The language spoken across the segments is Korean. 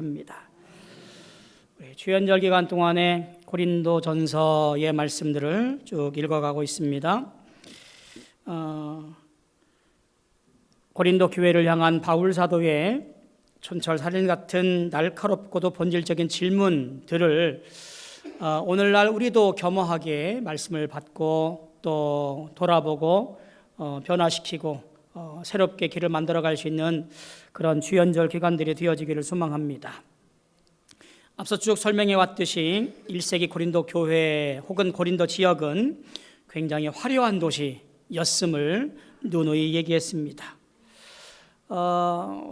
합니다. 주연절 기간 동안에 고린도전서의 말씀들을 쭉 읽어가고 있습니다. 고린도 교회를 향한 바울 사도의 촌철살인 같은 날카롭고도 본질적인 질문들을 오늘날 우리도 겸허하게 말씀을 받고 또 돌아보고 변화시키고 새롭게 길을 만들어갈 수 있는 그런 주연절 기간들이 되어지기를 소망합니다. 앞서 쭉 설명해 왔듯이 1세기 고린도 교회 혹은 고린도 지역은 굉장히 화려한 도시였음을 누누이 얘기했습니다.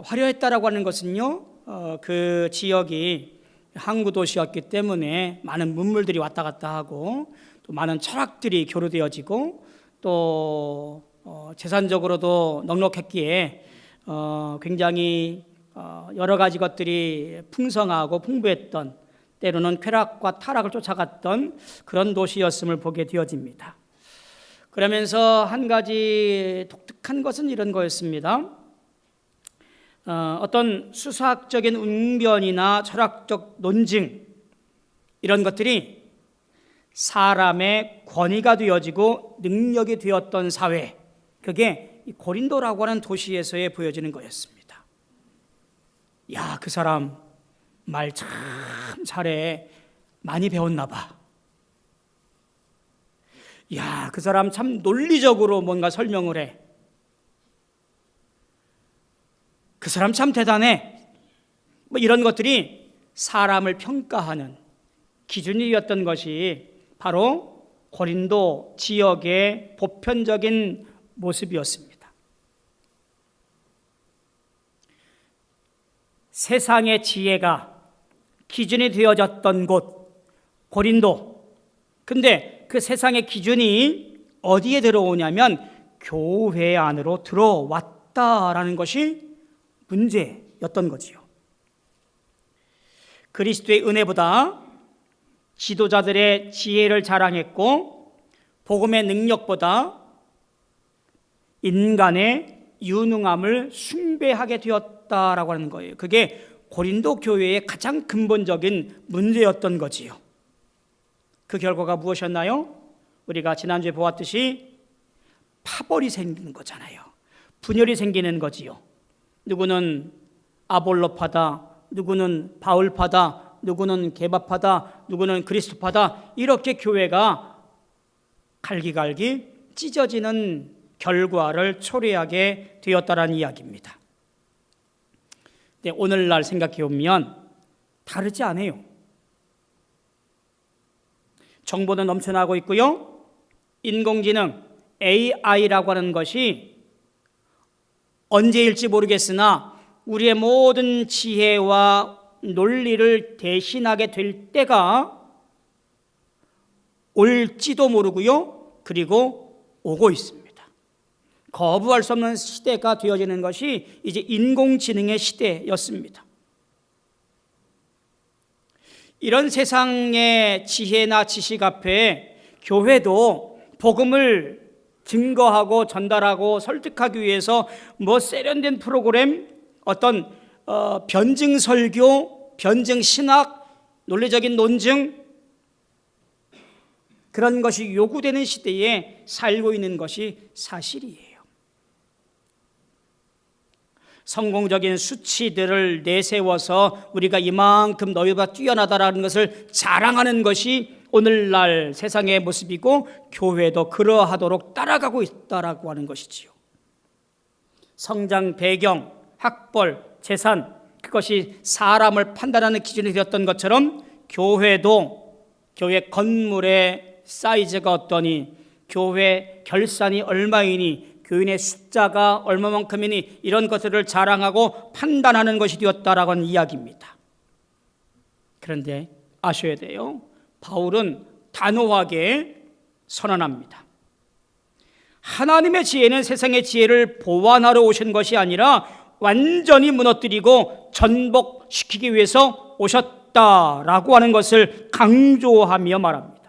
화려했다라고 하는 것은요, 그 지역이 항구 도시였기 때문에 많은 문물들이 왔다 갔다 하고 또 많은 철학들이 교류되어지고 또 재산적으로도 넉넉했기에 굉장히 여러 가지 것들이 풍성하고 풍부했던, 때로는 쾌락과 타락을 쫓아갔던 그런 도시였음을 보게 되어집니다. 그러면서 한 가지 독특한 것은 이런 거였습니다. 어떤 수사학적인 웅변이나 철학적 논증, 이런 것들이 사람의 권위가 되어지고 능력이 되었던 사회, 그게 고린도라고 하는 도시에서의 보여지는 거였습니다. 야, 그 사람 말 참 잘해, 많이 배웠나 봐. 야, 그 사람 참 논리적으로 뭔가 설명을 해. 그 사람 참 대단해. 뭐 이런 것들이 사람을 평가하는 기준이었던 것이 바로 고린도 지역의 보편적인 모습이었습니다. 세상의 지혜가 기준이 되어졌던 곳, 고린도. 근데 그 세상의 기준이 어디에 들어오냐면 교회 안으로 들어왔다라는 것이 문제였던 거지요. 그리스도의 은혜보다 지도자들의 지혜를 자랑했고 복음의 능력보다 인간의 유능함을 숭배하게 되었다라고 하는 거예요. 그게 고린도 교회의 가장 근본적인 문제였던 거지요. 그 결과가 무엇이었나요? 우리가 지난주에 보았듯이 파벌이 생기는 거잖아요. 분열이 생기는 거지요. 누구는 아볼로파다, 누구는 바울파다, 누구는 게바파다, 누구는 그리스도파다, 이렇게 교회가 갈기갈기 찢어지는 결과를 초래하게 되었다라는 이야기입니다. 근데 오늘날 생각해 보면 다르지 않아요. 정보는 넘쳐나고 있고요. 인공지능 AI라고 하는 것이 언제일지 모르겠으나 우리의 모든 지혜와 논리를 대신하게 될 때가 올지도 모르고요. 그리고 오고 있습니다. 거부할 수 없는 시대가 되어지는 것이 이제 인공지능의 시대였습니다. 이런 세상의 지혜나 지식 앞에 교회도 복음을 증거하고 전달하고 설득하기 위해서 뭐 세련된 프로그램, 어떤 변증 설교, 변증 신학, 논리적인 논증, 그런 것이 요구되는 시대에 살고 있는 것이 사실이에요. 성공적인 수치들을 내세워서 우리가 이만큼 너희보다 뛰어나다라는 것을 자랑하는 것이 오늘날 세상의 모습이고 교회도 그러하도록 따라가고 있다라고 하는 것이지요. 성장 배경, 학벌, 재산, 그것이 사람을 판단하는 기준이 되었던 것처럼 교회도 교회 건물의 사이즈가 어떠니, 교회 결산이 얼마이니, 교인의 숫자가 얼마만큼이니, 이런 것들을 자랑하고 판단하는 것이 되었다라고 하는 이야기입니다. 그런데 아셔야 돼요. 바울은 단호하게 선언합니다. 하나님의 지혜는 세상의 지혜를 보완하러 오신 것이 아니라 완전히 무너뜨리고 전복시키기 위해서 오셨다라고 하는 것을 강조하며 말합니다.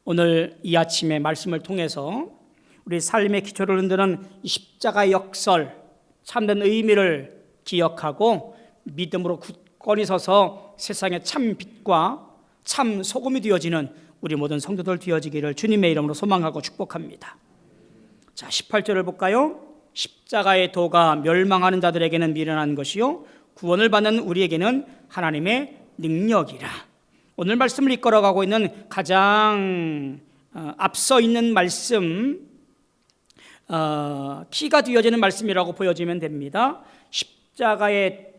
오늘 이 아침의 말씀을 통해서 우리 삶의 기초를 흔드는 이 십자가 역설, 참된 의미를 기억하고 믿음으로 굳건히 서서 세상의 참 빛과 참 소금이 되어지는 우리 모든 성도들 되어지기를 주님의 이름으로 소망하고 축복합니다. 자, 18절을 볼까요? 십자가의 도가 멸망하는 자들에게는 미련한 것이요 구원을 받는 우리에게는 하나님의 능력이라. 오늘 말씀을 이끌어가고 있는 가장 앞서 있는 말씀, 키가 되어지는 말씀이라고 보여지면 됩니다. 십자가의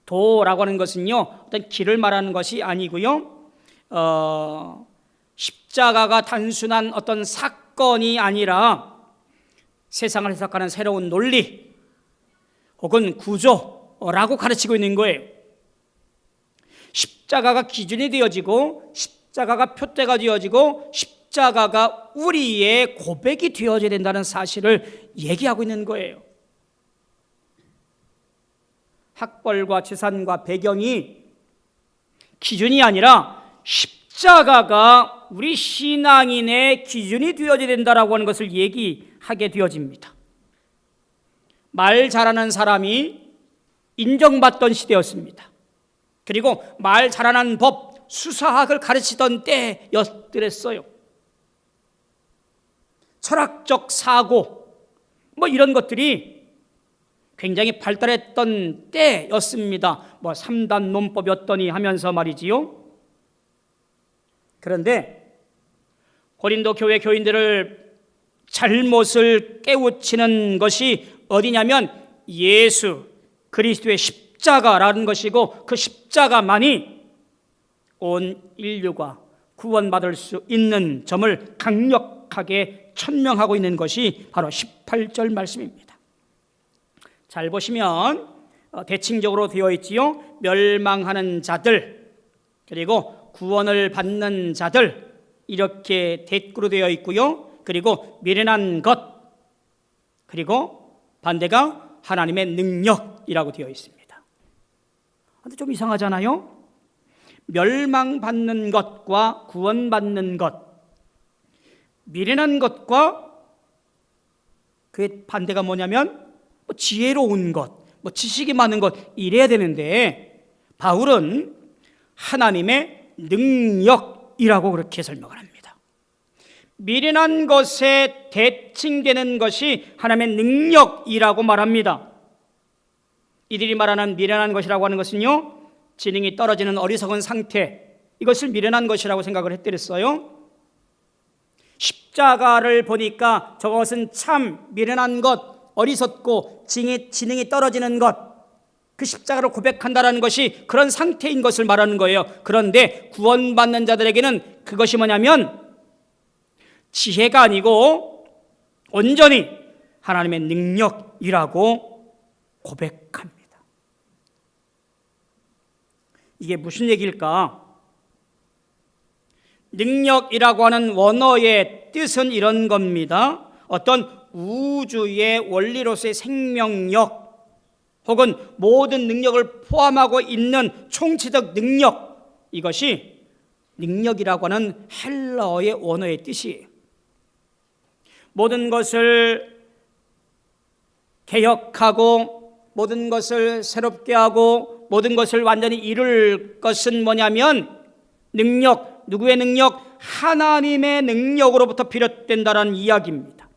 도라고 하는 것은요, 어떤 길을 말하는 것이 아니고요, 십자가가 단순한 어떤 사건이 아니라 세상을 해석하는 새로운 논리 혹은 구조라고 가르치고 있는 거예요. 십자가가 기준이 되어지고 십자가가 표대가 되어지고 십자가가 우리의 고백이 되어져야 된다는 사실을 얘기하고 있는 거예요. 학벌과 재산과 배경이 기준이 아니라 십자가가 우리 신앙인의 기준이 되어져야 된다라고 하는 것을 얘기하게 되어집니다. 말 잘하는 사람이 인정받던 시대였습니다. 그리고 말 잘하는 법, 수사학을 가르치던 때였더랬어요. 철학적 사고, 이런 것들이 굉장히 발달했던 때였습니다. 3단 논법이었더니 하면서 말이지요. 그런데 고린도 교회 교인들을 잘못을 깨우치는 것이 어디냐면 예수 그리스도의 십자가라는 것이고, 그 십자가만이 온 인류가 구원받을 수 있는 점을 강력하게 천명하고 있는 것이 바로 18절 말씀입니다. 잘 보시면 대칭적으로 되어 있지요. 멸망하는 자들, 그리고 구원을 받는 자들, 이렇게 대꾸로 되어 있고요. 그리고 미련한 것, 그리고 반대가 하나님의 능력이라고 되어 있습니다. 근데 좀 이상하잖아요. 멸망받는 것과 구원받는 것, 미련한 것과 그 반대가 뭐냐면 지혜로운 것, 지식이 많은 것, 이래야 되는데 바울은 하나님의 능력이라고 그렇게 설명을 합니다. 미련한 것에 대칭되는 것이 하나님의 능력이라고 말합니다. 이들이 말하는 미련한 것이라고 하는 것은요, 지능이 떨어지는 어리석은 상태, 이것을 미련한 것이라고 생각을 했더랬어요. 십자가를 보니까 저것은 참 미련한 것, 어리석고 지능이 떨어지는 것, 그 십자가를 고백한다는 것이 그런 상태인 것을 말하는 거예요. 그런데 구원받는 자들에게는 그것이 뭐냐면 지혜가 아니고 온전히 하나님의 능력이라고 고백합니다. 이게 무슨 얘기일까? 능력이라고 하는 원어의 뜻은 이런 겁니다. 어떤 우주의 원리로서의 생명력 혹은 모든 능력을 포함하고 있는 총체적 능력, 이것이 능력이라고 하는 헬라어의 원어의 뜻이에요. 모든 것을 개혁하고 모든 것을 새롭게 하고 모든 것을 완전히 이룰 것은 뭐냐면 능력, 누구의 능력? 하나님의 능력으로부터 비롯된다는 이야기입니다.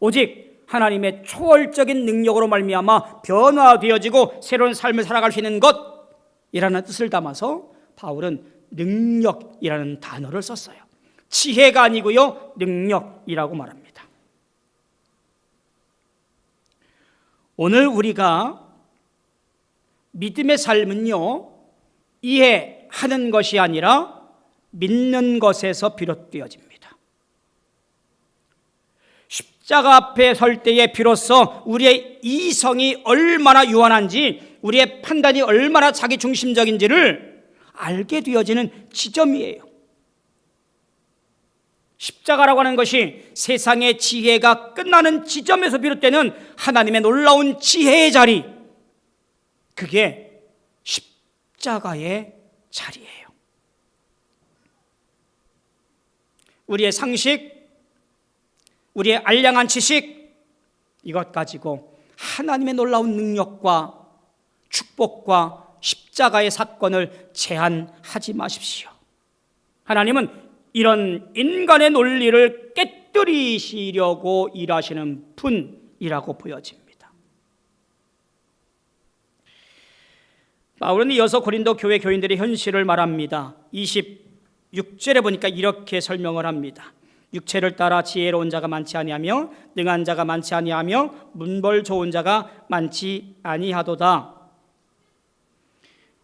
오직 하나님의 초월적인 능력으로 말미암아 변화되어지고 새로운 삶을 살아갈 수 있는 것이라는 뜻을 담아서 바울은 능력이라는 단어를 썼어요. 지혜가 아니고요, 능력이라고 말합니다. 오늘 우리가 믿음의 삶은요, 이해하는 것이 아니라 믿는 것에서 비롯되어집니다. 십자가 앞에 설 때에 비로소 우리의 이성이 얼마나 유한한지, 우리의 판단이 얼마나 자기중심적인지를 알게 되어지는 지점이에요. 십자가라고 하는 것이 세상의 지혜가 끝나는 지점에서 비롯되는 하나님의 놀라운 지혜의 자리, 그게 십자가의 자리예요. 우리의 상식, 우리의 알량한 지식, 이것 가지고 하나님의 놀라운 능력과 축복과 십자가의 사건을 제한하지 마십시오. 하나님은 이런 인간의 논리를 깨뜨리시려고 일하시는 분이라고 보여집니다. 바울은 이어서 고린도 교회 교인들의 현실을 말합니다. 26절에 보니까 이렇게 설명을 합니다. 육체를 따라 지혜로운 자가 많지 아니하며 능한 자가 많지 아니하며 문벌 좋은 자가 많지 아니하도다.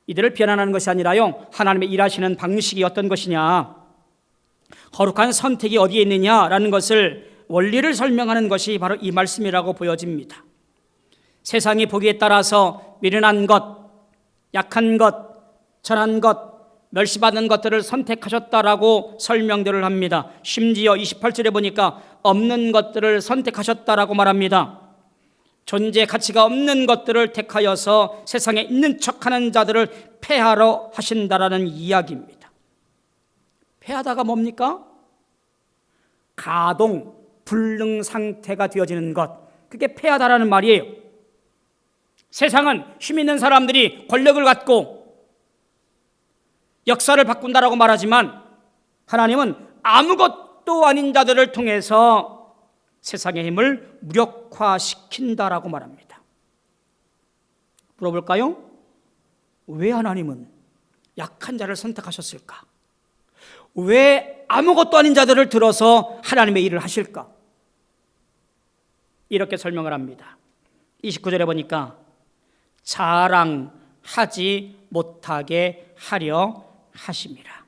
이들을 비난하는 것이 아니라요, 하나님의 일하시는 방식이 어떤 것이냐, 거룩한 선택이 어디에 있느냐라는 것을, 원리를 설명하는 것이 바로 이 말씀이라고 보여집니다. 세상이 보기에 따라서 미련한 것, 약한 것, 천한 것, 멸시받는 것들을 선택하셨다라고 설명들을 합니다. 심지어 28절에 보니까 없는 것들을 선택하셨다라고 말합니다. 존재 가치가 없는 것들을 택하여서 세상에 있는 척하는 자들을 폐하러 하신다라는 이야기입니다. 폐하다가 뭡니까? 가동, 불능 상태가 되어지는 것, 그게 폐하다라는 말이에요. 세상은 힘 있는 사람들이 권력을 갖고 역사를 바꾼다라고 말하지만, 하나님은 아무것도 아닌 자들을 통해서 세상의 힘을 무력화시킨다라고 말합니다. 물어볼까요? 왜 하나님은 약한 자를 선택하셨을까? 왜 아무것도 아닌 자들을 들어서 하나님의 일을 하실까? 이렇게 설명을 합니다. 29절에 보니까 자랑하지 못하게 하려 하심이라.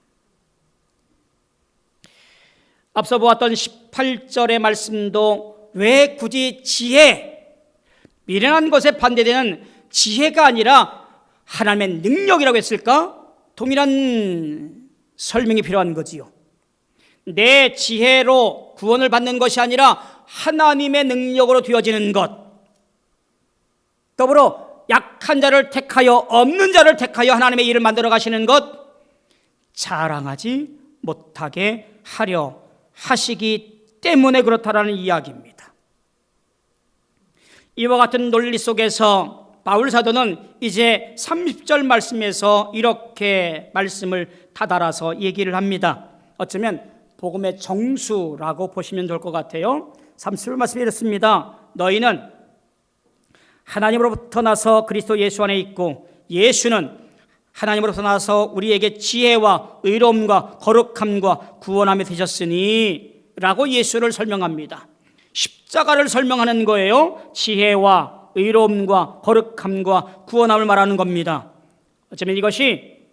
앞서 보았던 18절의 말씀도 왜 굳이 지혜, 미련한 것에 반대되는 지혜가 아니라 하나님의 능력이라고 했을까? 동일한 설명이 필요한 거지요. 내 지혜로 구원을 받는 것이 아니라 하나님의 능력으로 되어지는 것, 더불어 약한 자를 택하여 없는 자를 택하여 하나님의 일을 만들어 가시는 것, 자랑하지 못하게 하려 하시기 때문에 그렇다라는 이야기입니다. 이와 같은 논리 속에서 바울 사도는 이제 30절 말씀에서 이렇게 말씀을 다달아서 얘기를 합니다. 어쩌면 복음의 정수라고 보시면 좋을 것 같아요. 30절 말씀이 이렇습니다. 너희는 하나님으로부터 나서 그리스도 예수 안에 있고, 예수는 하나님으로부터 나서 우리에게 지혜와 의로움과 거룩함과 구원함이 되셨으니 라고 예수를 설명합니다. 십자가를 설명하는 거예요. 지혜와 의로움과 거룩함과 구원함을 말하는 겁니다. 어쩌면 이것이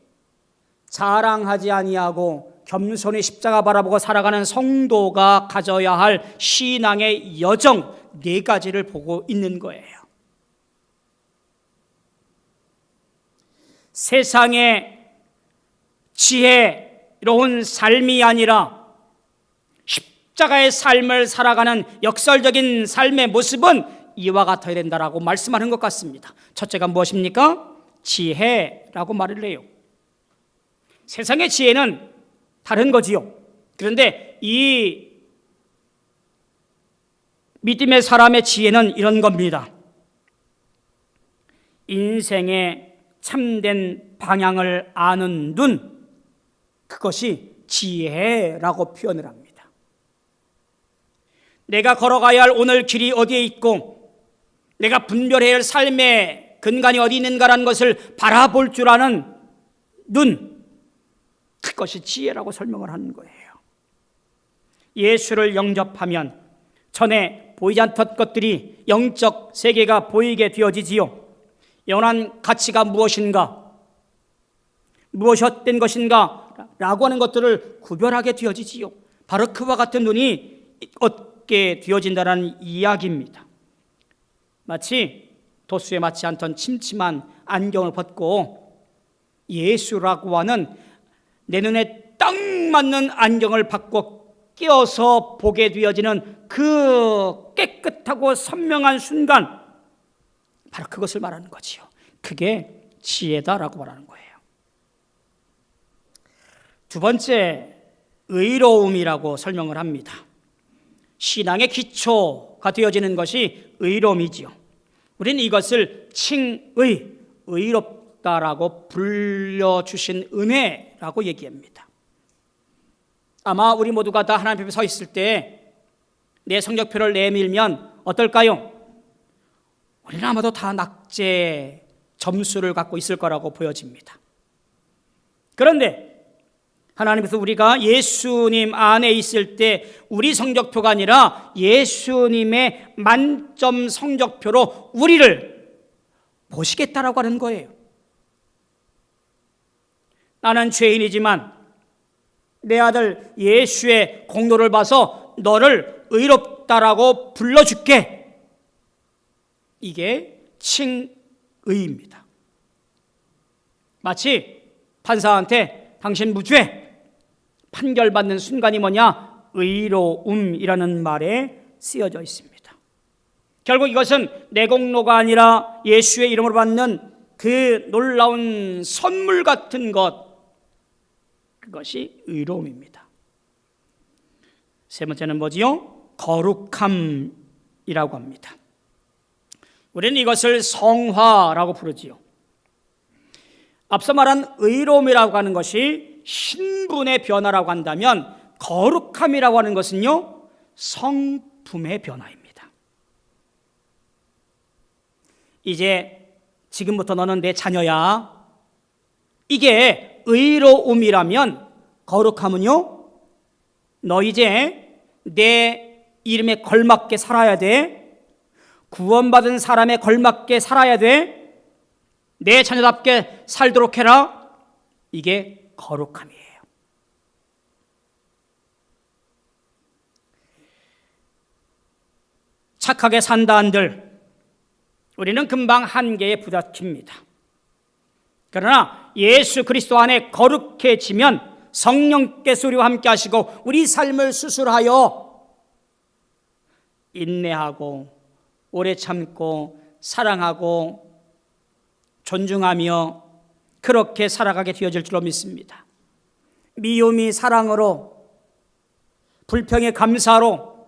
자랑하지 아니하고 겸손히 십자가 바라보고 살아가는 성도가 가져야 할 신앙의 여정 4가지를 보고 있는 거예요. 세상의 지혜로운 삶이 아니라 십자가의 삶을 살아가는 역설적인 삶의 모습은 이와 같아야 된다라고 말씀하는 것 같습니다. 첫째가 무엇입니까? 지혜라고 말을 해요. 세상의 지혜는 다른 거지요. 그런데 이 믿음의 사람의 지혜는 이런 겁니다. 인생의 참된 방향을 아는 눈, 그것이 지혜라고 표현을 합니다. 내가 걸어가야 할 오늘 길이 어디에 있고 내가 분별해야 할 삶의 근간이 어디 있는가라는 것을 바라볼 줄 아는 눈, 그것이 지혜라고 설명을 하는 거예요. 예수를 영접하면 전에 보이지 않던 것들이, 영적 세계가 보이게 되어지지요. 영원한 가치가 무엇인가, 무엇이 헛된 것인가 라고 하는 것들을 구별하게 되어지지요. 바로 그와 같은 눈이 얻게 되어진다는 이야기입니다. 마치 도수에 맞지 않던 침침한 안경을 벗고 예수라고 하는 내 눈에 딱 맞는 안경을 받고 끼어서 보게 되어지는 그 깨끗하고 선명한 순간, 바로 그것을 말하는 거지요. 그게 지혜다라고 말하는 거예요. 두 번째, 의로움이라고 설명을 합니다. 신앙의 기초가 되어지는 것이 의로움이지요. 우리는 이것을 칭의, 의롭다라고 불려주신 은혜라고 얘기합니다. 아마 우리 모두가 다 하나님 앞에 서 있을 때 내 성적표를 내밀면 어떨까요? 우리는 아마도 다 낙제 점수를 갖고 있을 거라고 보여집니다. 그런데 하나님께서 우리가 예수님 안에 있을 때 우리 성적표가 아니라 예수님의 만점 성적표로 우리를 보시겠다라고 하는 거예요. 나는 죄인이지만 내 아들 예수의 공로를 봐서 너를 의롭다라고 불러줄게. 이게 칭의입니다. 마치 판사한테 당신 무죄 판결받는 순간이 뭐냐? 의로움이라는 말에 쓰여져 있습니다. 결국 이것은 내 공로가 아니라 예수의 이름으로 받는 그 놀라운 선물 같은 것, 그것이 의로움입니다. 세 번째는 뭐지요? 거룩함이라고 합니다. 우리는 이것을 성화라고 부르지요. 앞서 말한 의로움이라고 하는 것이 신분의 변화라고 한다면 거룩함이라고 하는 것은요, 성품의 변화입니다. 이제 지금부터 너는 내 자녀야. 이게 의로움이라면 거룩함은요, 너 이제 내 이름에 걸맞게 살아야 돼. 구원받은 사람에 걸맞게 살아야 돼. 내 자녀답게 살도록 해라. 이게 거룩함이에요. 착하게 산다 한들 우리는 금방 한계에 부닥칩니다. 그러나 예수 그리스도 안에 거룩해지면 성령께서 우리와 함께 하시고 우리 삶을 수술하여 인내하고 오래 참고 사랑하고 존중하며 그렇게 살아가게 되어질 줄로 믿습니다. 미움이 사랑으로, 불평의 감사로,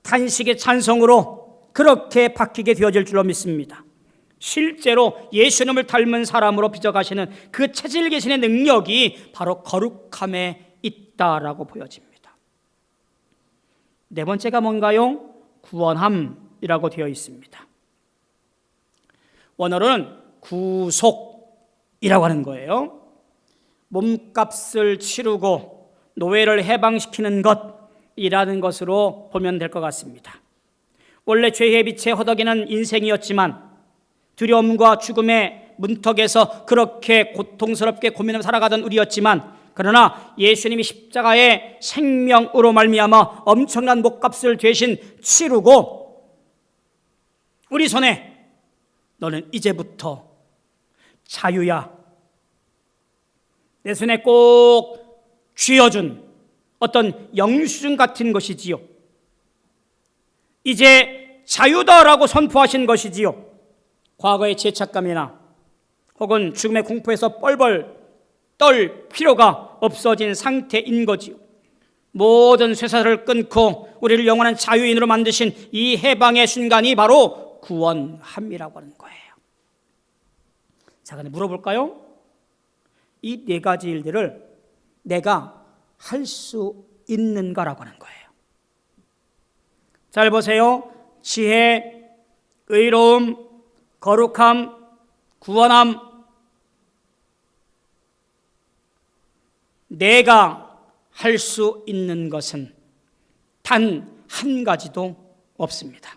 탄식의 찬송으로 그렇게 바뀌게 되어질 줄로 믿습니다. 실제로 예수님을 닮은 사람으로 빚어가시는 그 체질 계신의 능력이 바로 거룩함에 있다라고 보여집니다. 네 번째가 뭔가요? 구원함이라고 되어 있습니다. 원어로는 구속이라고 하는 거예요. 몸값을 치르고 노예를 해방시키는 것이라는 것으로 보면 될 것 같습니다. 원래 죄의 빛에 허덕이는 인생이었지만 두려움과 죽음의 문턱에서 그렇게 고통스럽게 고민하며 살아가던 우리였지만, 그러나 예수님이 십자가의 생명으로 말미암아 엄청난 목값을 대신 치르고 우리 손에 너는 이제부터 자유야. 내 손에 꼭 쥐어준 어떤 영수증 같은 것이지요. 이제 자유다라고 선포하신 것이지요. 과거의 죄책감이나 혹은 죽음의 공포에서 뻘뻘 떨 필요가 없어진 상태인 거지요. 모든 쇠사슬을 끊고 우리를 영원한 자유인으로 만드신 이 해방의 순간이 바로 구원함이라고 하는 거예요. 자, 근데 물어볼까요? 이 네 가지 일들을 내가 할 수 있는가라고 하는 거예요. 잘 보세요. 지혜, 의로움, 거룩함, 구원함. 내가 할 수 있는 것은 단 한 가지도 없습니다.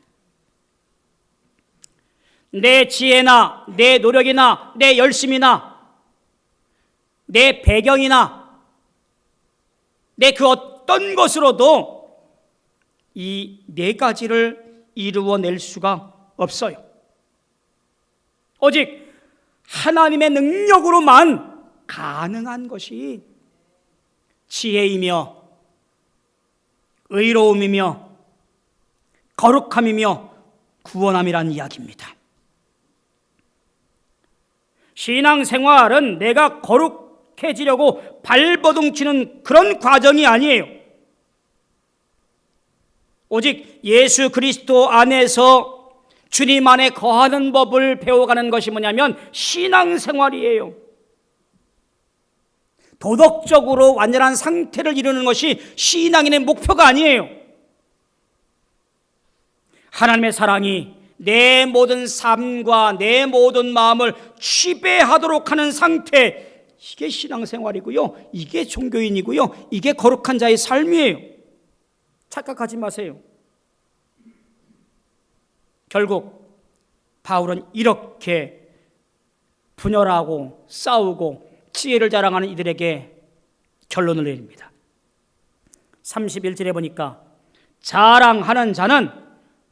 내 지혜나 내 노력이나 내 열심이나 내 배경이나 내 그 어떤 것으로도 이 네 가지를 이루어낼 수가 없어요. 오직 하나님의 능력으로만 가능한 것이 지혜이며 의로움이며 거룩함이며 구원함이란 이야기입니다. 신앙생활은 내가 거룩해지려고 발버둥치는 그런 과정이 아니에요. 오직 예수 그리스도 안에서 주님 안에 거하는 법을 배워가는 것이 뭐냐면 신앙생활이에요. 도덕적으로 완전한 상태를 이루는 것이 신앙인의 목표가 아니에요. 하나님의 사랑이 내 모든 삶과 내 모든 마음을 지배하도록 하는 상태, 이게 신앙생활이고요, 이게 종교인이고요, 이게 거룩한 자의 삶이에요. 착각하지 마세요. 결국 바울은 이렇게 분열하고 싸우고 지혜를 자랑하는 이들에게 결론을 내립니다. 31절에 보니까 자랑하는 자는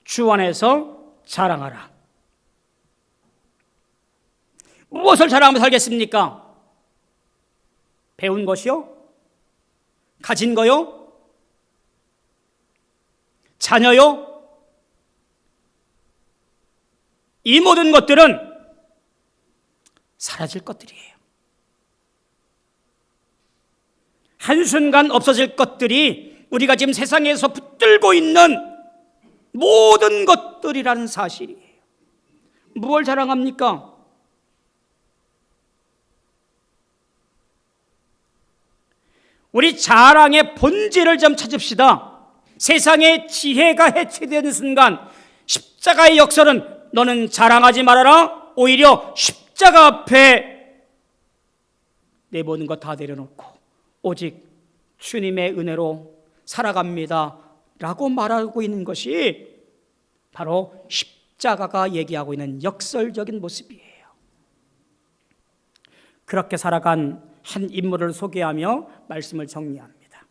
주 안에서 자랑하라. 무엇을 자랑하며 살겠습니까? 배운 것이요? 가진 거요? 자녀요? 이 모든 것들은 사라질 것들이에요. 한순간 없어질 것들이 우리가 지금 세상에서 붙들고 있는 모든 것들이라는 사실이에요. 무엇을 자랑합니까? 우리 자랑의 본질을 좀 찾읍시다. 세상의 지혜가 해체되는 순간 십자가의 역설은 너는 자랑하지 말아라. 오히려 십자가 앞에 내 모든 것 다 내려놓고 오직 주님의 은혜로 살아갑니다 라고 말하고 있는 것이 바로 십자가가 얘기하고 있는 역설적인 모습이에요. 그렇게 살아간 한 인물을 소개하며 말씀을 정리합니다.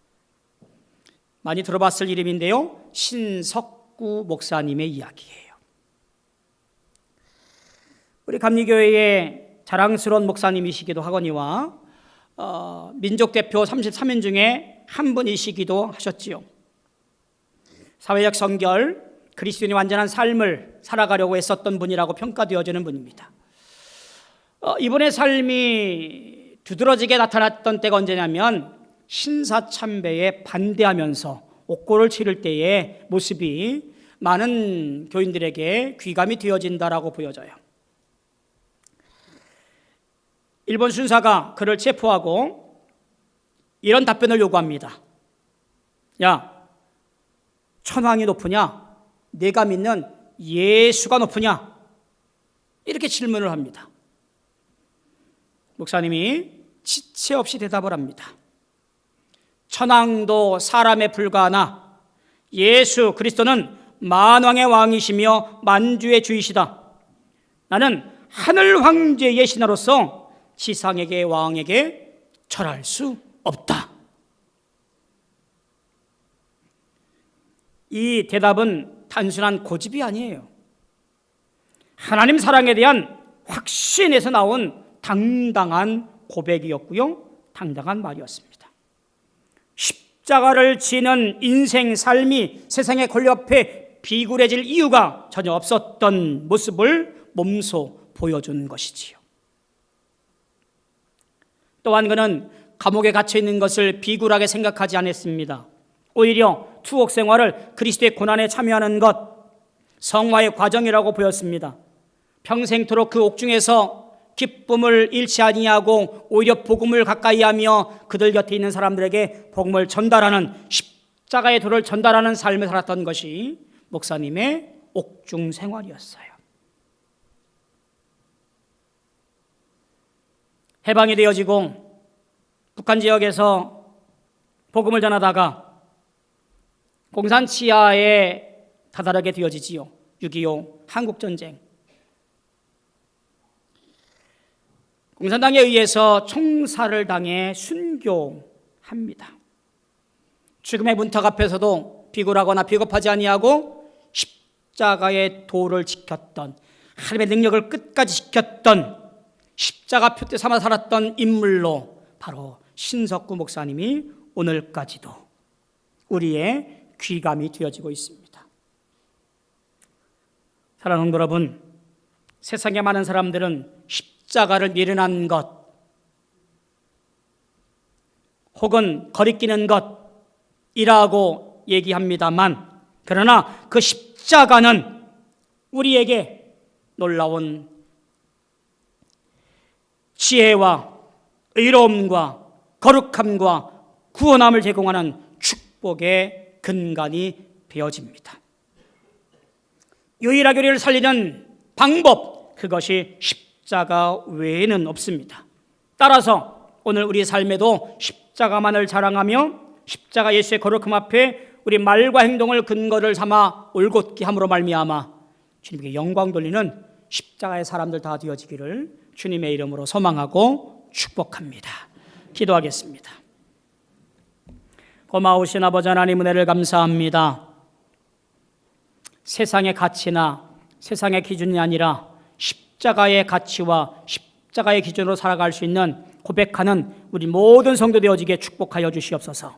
많이 들어봤을 이름인데요, 신석구 목사님의 이야기예요. 우리 감리교회의 자랑스러운 목사님이시기도 하거니와 민족대표 33인 중에 한 분이시기도 하셨지요. 사회적 성결, 그리스도인의 완전한 삶을 살아가려고 애썼던 분이라고 평가되어지는 분입니다. 이분의 삶이 두드러지게 나타났던 때가 언제냐면 신사참배에 반대하면서 옥고를 치를 때의 모습이 많은 교인들에게 귀감이 되어진다라고 보여져요. 일본 순사가 그를 체포하고 이런 답변을 요구합니다. 야, 천황이 높으냐? 내가 믿는 예수가 높으냐? 이렇게 질문을 합니다. 목사님이 지체 없이 대답을 합니다. 천황도 사람에 불과하나 예수 그리스도는 만왕의 왕이시며 만주의 주이시다. 나는 하늘 황제의 신하로서 지상에게 왕에게 절할 수 없다. 이 대답은 단순한 고집이 아니에요. 하나님 사랑에 대한 확신에서 나온 당당한 고백이었고요, 당당한 말이었습니다. 십자가를 지는 인생 삶이 세상의 권리 앞에 비굴해질 이유가 전혀 없었던 모습을 몸소 보여준 것이지요. 또한 그는 감옥에 갇혀 있는 것을 비굴하게 생각하지 않았습니다. 오히려 투옥 생활을 그리스도의 고난에 참여하는 것, 성화의 과정이라고 보였습니다. 평생토록 그 옥중에서 기쁨을 잃지 아니하고 오히려 복음을 가까이하며 그들 곁에 있는 사람들에게 복음을 전달하는, 십자가의 도를 전달하는 삶을 살았던 것이 목사님의 옥중 생활이었어요. 해방이 되어지고 북한 지역에서 복음을 전하다가 공산 치하에 다다르게 되어지지요. 6.25 한국전쟁. 공산당에 의해서 총살을 당해 순교합니다. 죽음의 문턱 앞에서도 비굴하거나 비겁하지 아니하고 십자가의 도를 지켰던, 하나님의 능력을 끝까지 지켰던, 십자가 표대 삼아 살았던 인물로 바로 신석구 목사님이 오늘까지도 우리의 귀감이 되어지고 있습니다. 사랑하는 성도 여러분, 세상의 많은 사람들은 십자가를 미련한 것 혹은 거리끼는 것이라고 얘기합니다만, 그러나 그 십자가는 우리에게 놀라운 지혜와 의로움과 거룩함과 구원함을 제공하는 축복의 근간이 되어집니다. 유일하게 우리를 살리는 방법, 그것이 십자가 외에는 없습니다. 따라서 오늘 우리 삶에도 십자가만을 자랑하며 십자가 예수의 거룩함 앞에 우리 말과 행동을 근거를 삼아 올곧게 함으로 말미암아 주님께 영광 돌리는 십자가의 사람들 다 되어지기를 주님의 이름으로 소망하고 축복합니다. 기도하겠습니다. 고마우신 아버지 하나님, 은혜를 감사합니다. 세상의 가치나 세상의 기준이 아니라 십자가의 가치와 십자가의 기준으로 살아갈 수 있는 고백하는 우리 모든 성도 되어지게 축복하여 주시옵소서.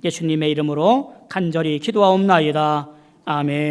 예수님의 이름으로 간절히 기도하옵나이다. 아멘.